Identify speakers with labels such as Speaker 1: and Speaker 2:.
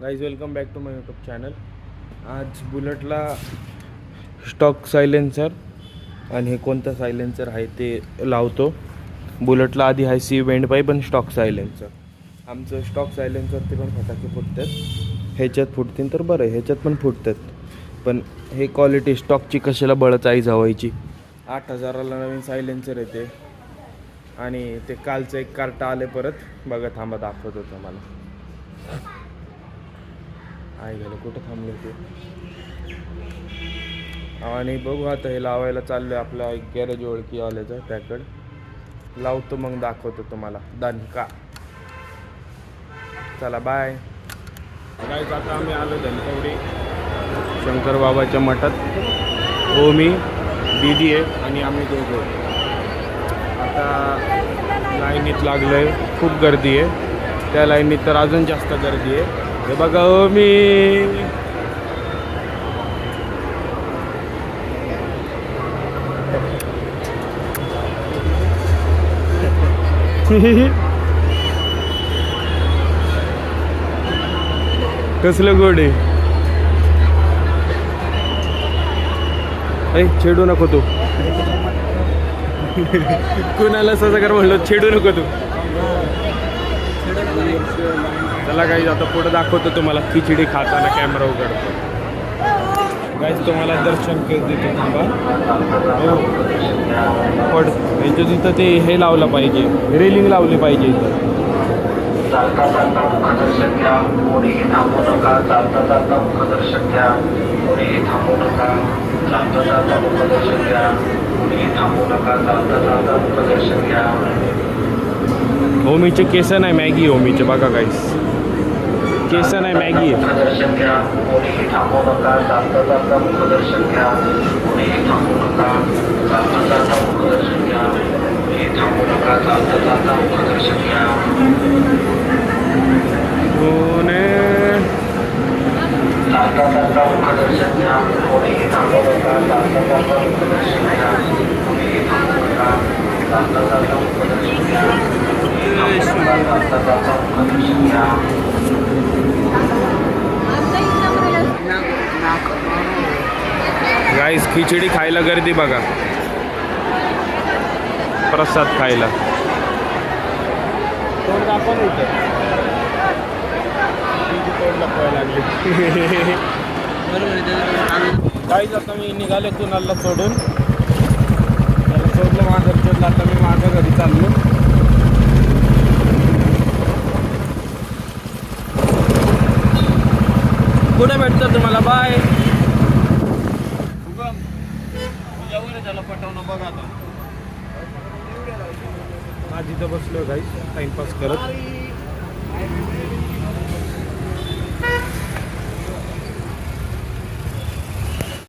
Speaker 1: Guys welcome back to my YouTube channel. आज बुलेटला stock silencer आणि हे कोणतं सायलेन्सर आहे ते लावतो. बुलेटला आधी आहे सी वेंड पाईप पण स्टॉक सायलेन्सर. आमचं स्टॉक सायलेन्सरचे पण फटाके फुटतात. ह्याच्यात फुटतील तर बरं आहे, ह्याच्यात पण फुटतात. पण हे क्वालिटी स्टॉकची कशाला बळचाई जावायची. 8,000ला नवीन सायलेन्सर येते आणि ते कालचं एक कार्ट आले परत. बघा थांबा दाखवत होतं मला. आहे गेलं कुठं थांबले ते. आणि बघू आता हे लावायला चाललं आहे आपल्या गॅरेज ओळखी आल्याचं त्याकडं लावतो, मग दाखवतो तुम्हाला दणका. चला बाय. गाईज आता आम्ही आलो धनकवडी शंकर बाबाच्या मठात. ओमी दीदी आहे आणि आम्ही दोघं आता लाईनीत लागलो आहे. खूप गर्दी आहे त्या लाईनीत, तर अजून जास्त गर्दी आहे. हे बघा ओमी. कसलं गोड आहे. ऐ छेडू नको तू. कुणाला सगळं म्हणलो छेडू नको तू. चला गाईज आता पुढे दाखवतो तुम्हाला खिचडी खाताना कॅमेरा उघडतो. गाईज तुम्हाला दर्शन देतो थांबा. हो पड ह्याच्या तिथं ते हे लावलं पाहिजे, रेलिंग लावली पाहिजे इथं.
Speaker 2: चालता चालता मुखदर्शन घ्या, कोणीही थांबू नका. चालता चालता मुखदर्शन घ्या, कोणीही थांबू नका. चालता चालता मुखदर्शन घ्या, कोणीही थांबू नका. चालता चालता मुखदर्शन घ्या.
Speaker 1: ओमीचे केस नाही मॅगी. ओमीचे बघा गाईस केस नाही मॅगी आहे.
Speaker 2: मुखदर्शन घ्या, कोणीही थांबू नका. चालता चालता मुखदर्शन घ्या, कोणीही थांबू नका. चालता चालता मुखदर्शन घ्या, कोणीही थांबू नका. चालता चालता मुखदर्शन घ्या. चालता चालता मुखदर्शन घ्या, कोणीही थांबू नका. चालता चालता मुखदर्शन घ्या, कोणीही थांबू नका. चालता चालता मुखदर्शन घ्या, कोणीही थांबू नका. चालता चालता मुखदर्शन घ्या.
Speaker 1: गाईस खिचडी खायला गर्दी बघा, प्रसाद खायला. तोंड दाखव नव्हतं तोंड दाखवायला लागले. गाईस आता मी निघाले कुणाला सोडून. त्याला सोडलं माझं सोडलं. आता मी माझ्या घरी चाललो. कुठे भेटतं तुम्हाला. बाय. त्याला पटवणं बघा आता. माझी तर बसलो गाईस टाइमपास करत.